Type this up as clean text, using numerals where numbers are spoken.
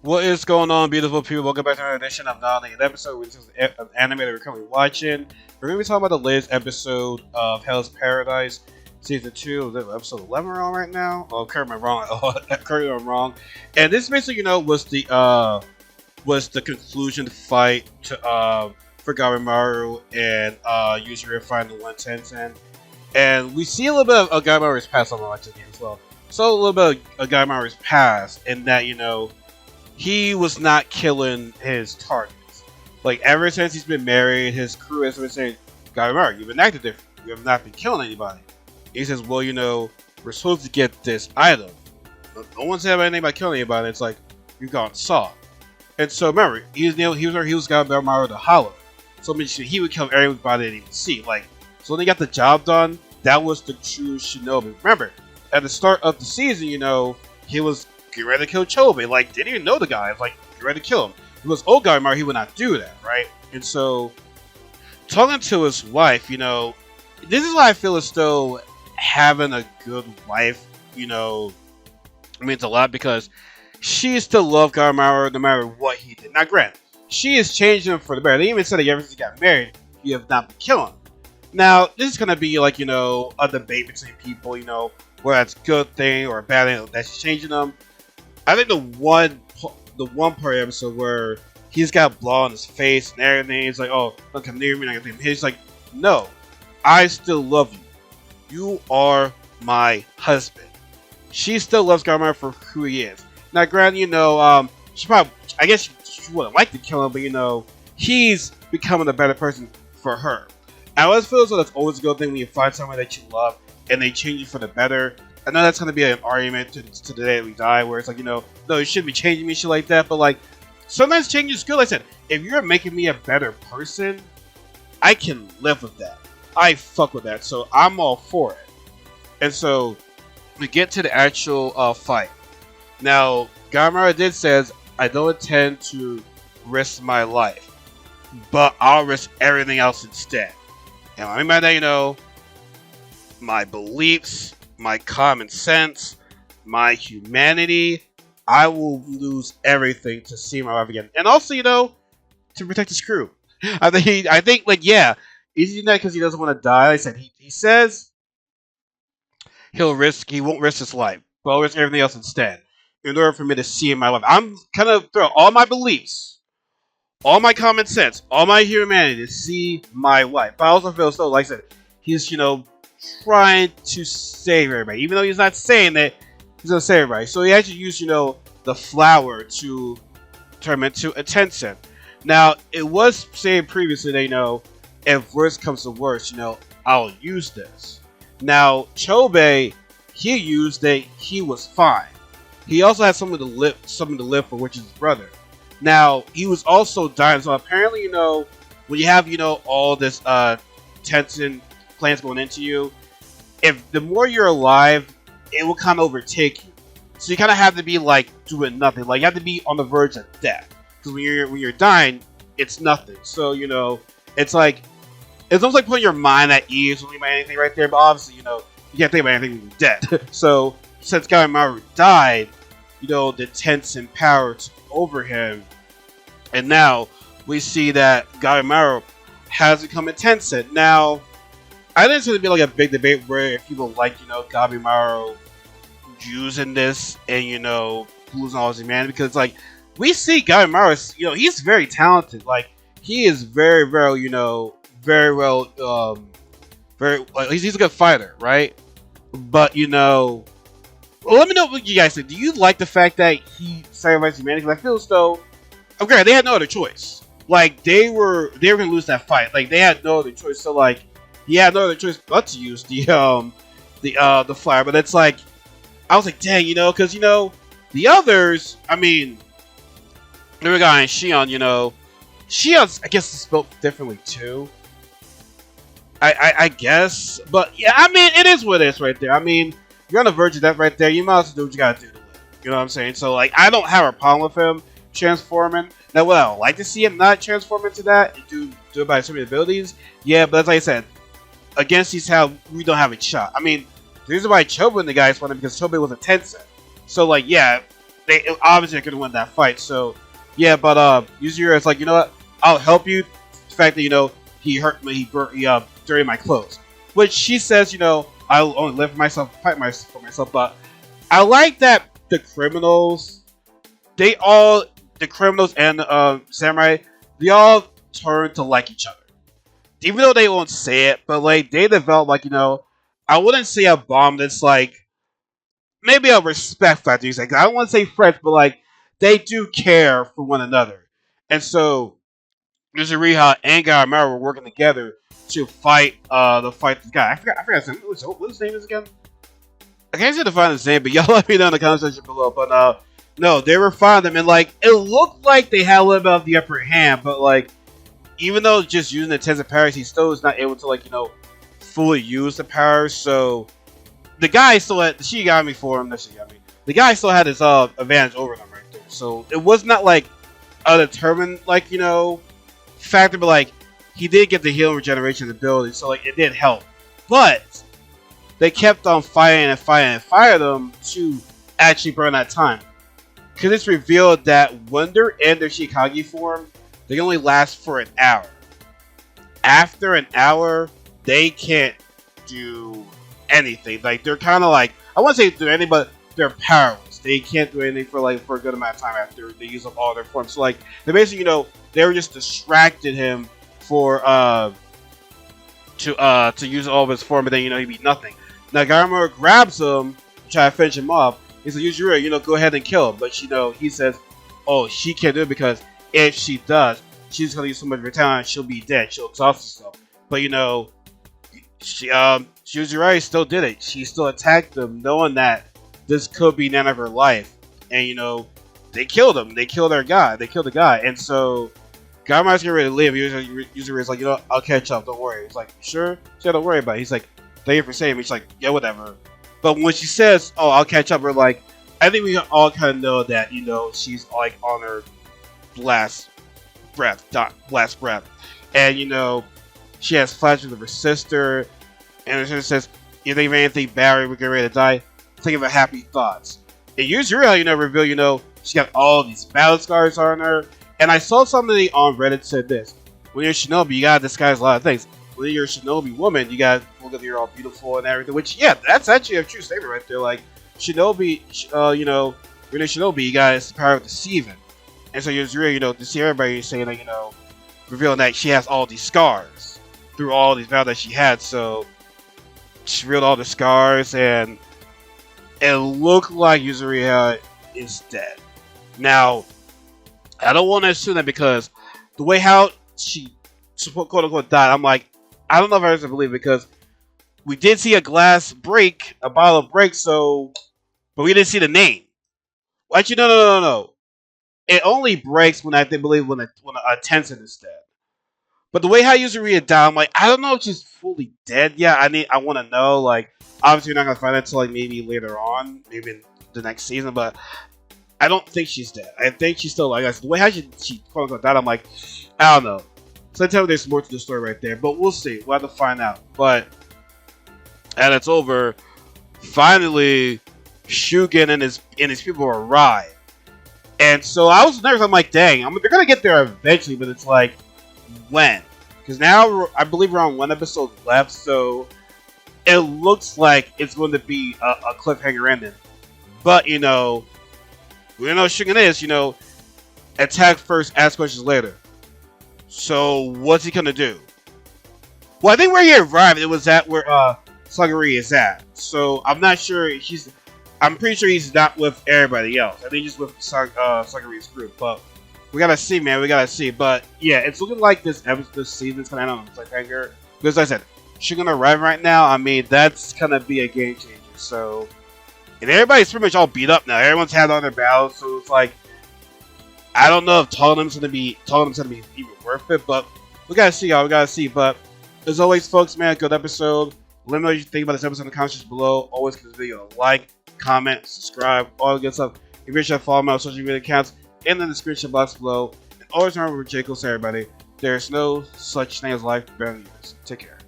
What is going on, beautiful people? Welcome back to another edition of Nani, an episode which is an anime that we're currently watching. We're going to be talking about the latest episode of Hell's Paradise, Season 2, episode 11 we're on right now. Oh, currently I'm wrong. Currently I'm wrong. And this basically, was the conclusion fight to, for Gabimaru and Yuzuru finding the 110. And we see a little bit of Gabimaru's past on the watch again as well. So a little bit of Gabimaru's past in that, he was not killing his targets. Like, ever since he's been married, his crew has been saying, Gabimaru, you've been acting different. You have not been killing anybody. He says, well, we're supposed to get this item. No one said anything about killing anybody. It's like, you've gone soft. And so, remember, he was Gabimaru the Hollow. So, he would kill everybody that he would see. Like, so when they got the job done, that was the true Shinobi. Remember, at the start of the season, he was getting ready to kill Chobe. Like, didn't even know the guy. Like, get ready to kill him. If it was old Gabimaru, he would not do that, right? And so, talking to his wife, this is why I feel as though having a good wife, means a lot because she still loved Gabimaru no matter what he did. Now, granted, she is changing him for the better. They even said that ever since he got married, you have not been killing him. Now, this is going to be like, a debate between people, whether that's a good thing or a bad thing that's changing them. I think the one part of the episode where he's got blood on his face and everything, he's like, oh, don't come near me, and everything. He's like, no, I still love you. You are my husband. She still loves Gabimaru for who he is. Now, granted, she probably, I guess she wouldn't like to kill him, but, he's becoming a better person for her. I always feel as though that's always a good thing when you find someone that you love and they change you for the better. I know that's going to be an argument to the day that we die, where it's like, no, you shouldn't be changing me, shit like that. But, like, sometimes change is good. Like I said, if you're making me a better person, I can live with that. I fuck with that. So I'm all for it. And so we get to the actual fight. Now, Gabimaru did says, I don't intend to risk my life, but I'll risk everything else instead. And I mean by that, my beliefs, my common sense, my humanity, I will lose everything to see my wife again. And also, to protect his crew. I think, he's doing that because he doesn't want to die. Like I said, he says he won't risk his life, but I'll risk everything else instead in order for me to see my life. I'm kind of throwing all my beliefs, all my common sense, all my humanity to see my wife. But I also feel so, like I said, he's, trying to save everybody. Even though he's not saying that he's going to save everybody. So he actually used, the flower to turn him into a Tencent. Now, it was said previously that, if worse comes to worse, I'll use this. Now, Chobe, he used it, he was fine. He also had something to live for, which is his brother. Now, he was also dying, so apparently, when you have, all this Tencent plans going into you, if the more you're alive, it will kind of overtake you. So you kind of have to be like doing nothing. Like you have to be on the verge of death. Because when you're dying, it's nothing. So it's like it's almost like putting your mind at ease when you about anything right there. But obviously, you can't think about anything when you're dead. So since Gabimaru died, the Tencent power took over him, and now we see that Gabimaru has become a Tencent. Now, I think it's going to be like a big debate where if people like, Gabimaru using this and, losing all his humanity. Because, like, we see Gabimaru, he's very talented. Like, he is very, very, very well, he's a good fighter, right? But, well, let me know what you guys think. Do you like the fact that he sacrificed humanity? Because I feel as though, okay, they had no other choice. Like, they were going to lose that fight. Like, they had no other choice. So, like, he had no other choice but to use the flyer. But it's like, I was like, dang, because the others, I mean, there we go, and Shion, Shion's, I guess, is built differently too. I guess, but yeah, I mean, it is what it is right there. I mean, you're on the verge of death right there. You might as well do what you gotta do to live. You know what I'm saying? So, like, I don't have a problem with him transforming. Now, would I like to see him not transform into that and do it by so many abilities? Yeah, but as I said, against these how we don't have a shot. I mean, the reason why Chobe and the guys won it because Chobe was a Tencent. So, like, yeah, they obviously could win that fight. So yeah, but Yuzuru is like, you know what? I'll help you. The fact that he hurt me, he dirty my clothes, which she says, I'll only live for myself, fight for myself. But I like that the criminals, the criminals and samurai, they all turn to like each other, even though they won't say it. But like they develop like I wouldn't say a bond that's like maybe a respect factor. Like I don't want to say friends, but like they do care for one another, and so Yuzuriha and Garamara were working together to fight this guy. I forgot his name. What his name is again? I can't seem to find his name, but y'all let me know in the comment section below. But no, they were finding them, and like it looked like they had a little bit of the upper hand, but like even though just using the tens of powers, he still was not able to like fully use the powers. So the guy still had the Shigami form. Not Shigami. The guy still had his advantage over them right there. So it was not like a determined like factor, but like he did get the healing regeneration ability, so like it did help. But they kept on fighting and fighting and firing them to actually burn that time, because it's revealed that when they're in their Shikage form, they only last for an hour. After an hour, they can't do anything. Like they're kind of like, I won't say do anything, but they're powerless. They can't do anything for a good amount of time after they use up all their forms. So like they basically they were just distracted him for to use all of his form, but then he'd be nothing. Now Garamura grabs him to try to finish him off. He says, Yuzuru, go ahead and kill him. But he says, oh, she can't do it, because if she does, she's gonna use so much of her talent, she'll be dead. She'll exhaust herself. But Yuzuru still did it. She still attacked them, knowing that this could be the end of her life. And they killed him. They killed their guy. They killed the guy. And so Garamara's getting ready to leave. Yuzuru is like, I'll catch up. Don't worry. He's like, sure? She said, don't worry about it. He's like, thank you for saving me. She's like, yeah, whatever. But when she says, oh, I'll catch up, we're like, I think we all kind of know that, she's like on her last breath. And, she has flashes of her sister. And her sister says, you think of anything bad, we're getting ready to die? Think of happy thoughts. And Yuzuru, reveal, she got all these battle scars on her. And I saw somebody on Reddit said this: when you're a shinobi, you gotta disguise a lot of things. When you're a shinobi woman, you gotta look at you're all beautiful and everything. Which, yeah, that's actually a true statement right there. Like, shinobi, when you're a shinobi, you got the power of deceiving. And so Yuzuru, to see everybody saying that, revealing that she has all these scars through all these battles that she had. So she revealed all the scars, and it looked like Yuzuru is dead. Now, I don't want to assume that, because the way how she quote unquote died, I'm like, I don't know if I have to believe it, because we did see a glass break, a bottle break, but we didn't see the name. Well, actually, no. It only breaks when I believe when a Tencent is dead. But the way how Yuzuru died, I'm like, I don't know if she's fully dead yet. I want to know. Like, obviously, you're not gonna find out until like maybe later on, maybe in the next season, but I don't think she's dead. I think she's still alive. The way how she quote unquote died, I'm like, I don't know. So I tell you there's more to the story right there, but we'll see. We'll have to find out. But and it's over. Finally, Shugen and his people arrive, and so I was nervous. I'm like, dang, they're gonna get there eventually, but it's like, when? Because now I believe we're on one episode left, so it looks like it's going to be a cliffhanger ending. But we know Shugen is, attack first, ask questions later. So what's he gonna do? Well, I think where he arrived, it was at where Sluggery is at. So I'm not sure I'm pretty sure he's not with everybody else. I think he's with Sluggery's group. But we gotta see, man. We gotta see. But yeah, it's looking like this season's gonna end on a cliffhanger. Because like I said, Shugen arrived right now. I mean, that's gonna be a game changer. So, and everybody's pretty much all beat up now. Everyone's had all their battles, so it's like, I don't know if Tottenham's gonna be even worth it, but we gotta see, y'all. We gotta see. But as always, folks, man, good episode. Let me know what you think about this episode in the comments below. Always give this video a like, comment, subscribe, all the good stuff. If you're sure to follow my social media accounts in the description box below. And always remember, Jake will say, everybody, there's no such thing as life better than yours. Take care.